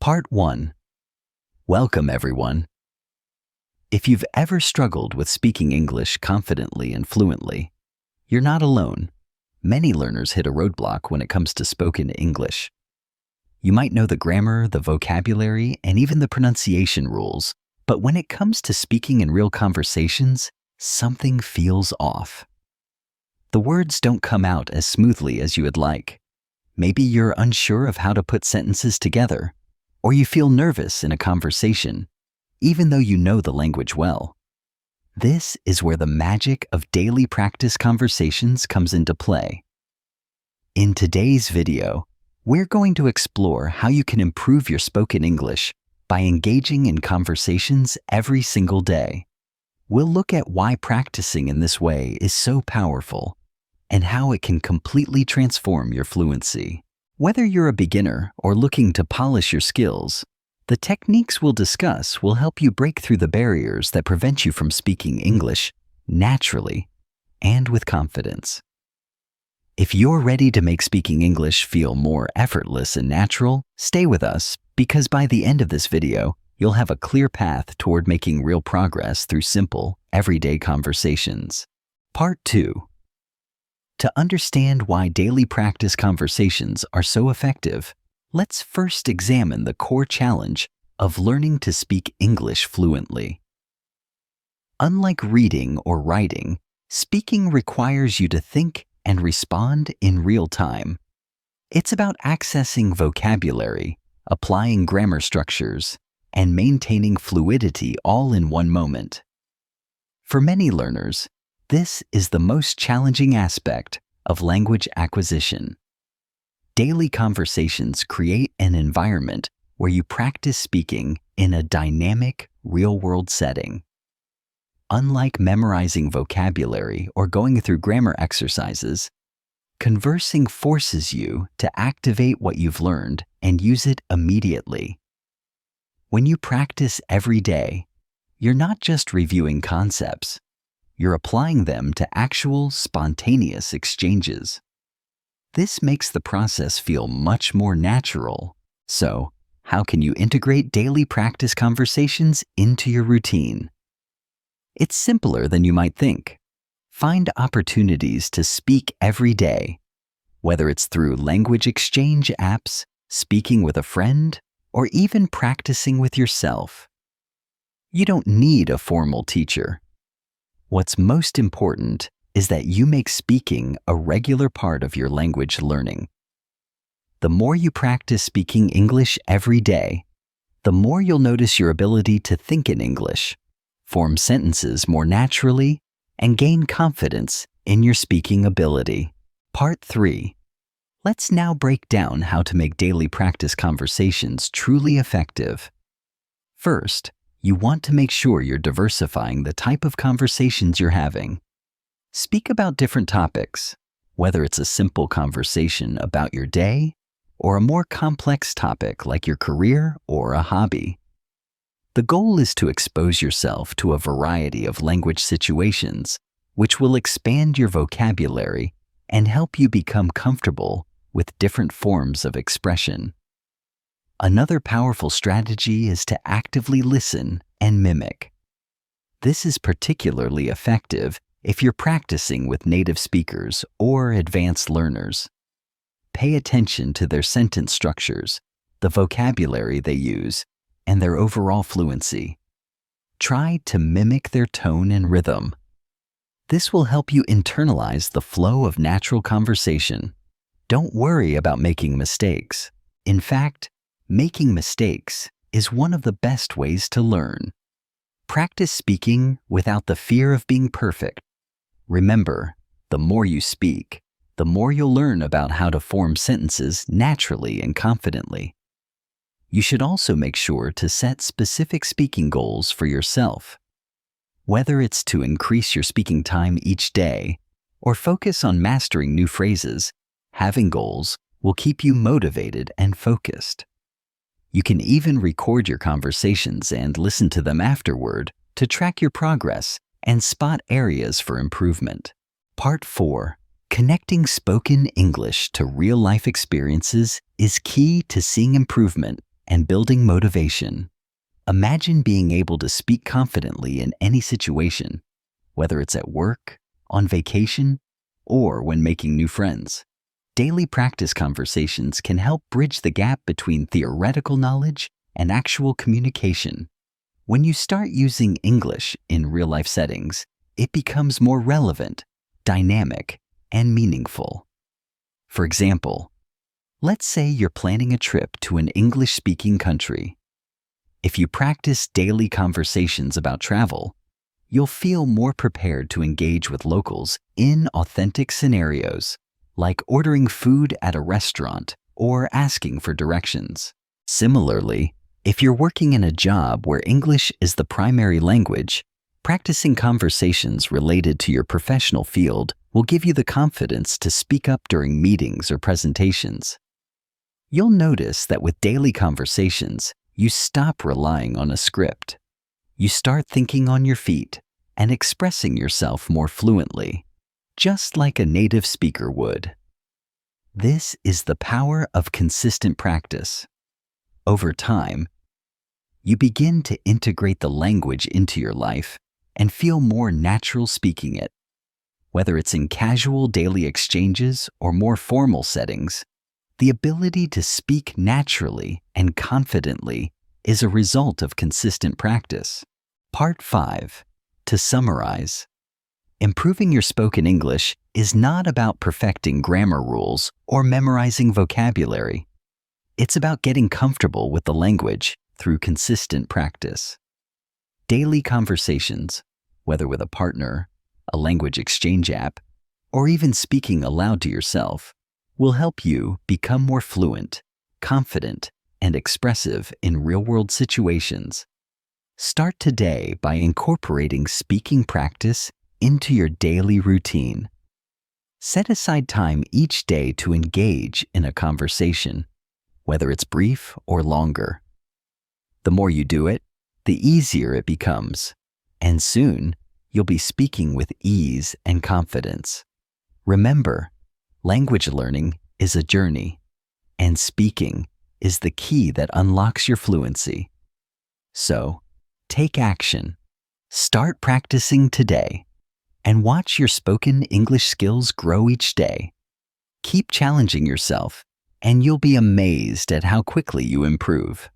Part 1. Welcome, everyone. If you've ever struggled with speaking English confidently and fluently, you're not alone. Many learners hit a roadblock when it comes to spoken English. You might know the grammar, the vocabulary, and even the pronunciation rules, but when it comes to speaking in real conversations, something feels off. The words don't come out as smoothly as you would like. Maybe you're unsure of how to put sentences together, or you feel nervous in a conversation, even though you know the language well. This is where the magic of daily practice conversations comes into play. In today's video, we're going to explore how you can improve your spoken English by engaging in conversations every single day. We'll look at why practicing in this way is so powerful and how it can completely transform your fluency. Whether you're a beginner or looking to polish your skills, the techniques we'll discuss will help you break through the barriers that prevent you from speaking English naturally and with confidence. If you're ready to make speaking English feel more effortless and natural, stay with us because by the end of this video, you'll have a clear path toward making real progress through simple, everyday conversations. Part 2. To understand why daily practice conversations are so effective, let's first examine the core challenge of learning to speak English fluently. Unlike reading or writing, speaking requires you to think and respond in real time. It's about accessing vocabulary, applying grammar structures, and maintaining fluidity all in one moment. For many learners, this is the most challenging aspect of language acquisition. Daily conversations create an environment where you practice speaking in a dynamic, real-world setting. Unlike memorizing vocabulary or going through grammar exercises, conversing forces you to activate what you've learned and use it immediately. When you practice every day, you're not just reviewing concepts. You're applying them to actual, spontaneous exchanges. This makes the process feel much more natural. So, how can you integrate daily practice conversations into your routine? It's simpler than you might think. Find opportunities to speak every day, whether it's through language exchange apps, speaking with a friend, or even practicing with yourself. You don't need a formal teacher. What's most important is that you make speaking a regular part of your language learning. The more you practice speaking English every day, the more you'll notice your ability to think in English, form sentences more naturally, and gain confidence in your speaking ability. Part 3. Let's now break down how to make daily practice conversations truly effective. First, you want to make sure you're diversifying the type of conversations you're having. Speak about different topics, whether it's a simple conversation about your day or a more complex topic like your career or a hobby. The goal is to expose yourself to a variety of language situations, which will expand your vocabulary and help you become comfortable with different forms of expression. Another powerful strategy is to actively listen and mimic. This is particularly effective if you're practicing with native speakers or advanced learners. Pay attention to their sentence structures, the vocabulary they use, and their overall fluency. Try to mimic their tone and rhythm. This will help you internalize the flow of natural conversation. Don't worry about making mistakes. In fact, making mistakes is one of the best ways to learn. Practice speaking without the fear of being perfect. Remember, the more you speak, the more you'll learn about how to form sentences naturally and confidently. You should also make sure to set specific speaking goals for yourself. Whether it's to increase your speaking time each day or focus on mastering new phrases, having goals will keep you motivated and focused. You can even record your conversations and listen to them afterward to track your progress and spot areas for improvement. Part 4. Connecting spoken English to real-life experiences is key to seeing improvement and building motivation. Imagine being able to speak confidently in any situation, whether it's at work, on vacation, or when making new friends. Daily practice conversations can help bridge the gap between theoretical knowledge and actual communication. When you start using English in real-life settings, it becomes more relevant, dynamic, and meaningful. For example, let's say you're planning a trip to an English-speaking country. If you practice daily conversations about travel, you'll feel more prepared to engage with locals in authentic scenarios, like ordering food at a restaurant or asking for directions. Similarly, if you're working in a job where English is the primary language, practicing conversations related to your professional field will give you the confidence to speak up during meetings or presentations. You'll notice that with daily conversations, you stop relying on a script. You start thinking on your feet and expressing yourself more fluently, just like a native speaker would. This is the power of consistent practice. Over time, you begin to integrate the language into your life and feel more natural speaking it. Whether it's in casual daily exchanges or more formal settings, the ability to speak naturally and confidently is a result of consistent practice. Part 5. To summarize, improving your spoken English is not about perfecting grammar rules or memorizing vocabulary. It's about getting comfortable with the language through consistent practice. Daily conversations, whether with a partner, a language exchange app, or even speaking aloud to yourself, will help you become more fluent, confident, and expressive in real-world situations. Start today by incorporating speaking practice into your daily routine. Set aside time each day to engage in a conversation, whether it's brief or longer. The more you do it, the easier it becomes, and soon you'll be speaking with ease and confidence. Remember, language learning is a journey, and speaking is the key that unlocks your fluency. So, take action. Start practicing today, and watch your spoken English skills grow each day. Keep challenging yourself, and you'll be amazed at how quickly you improve.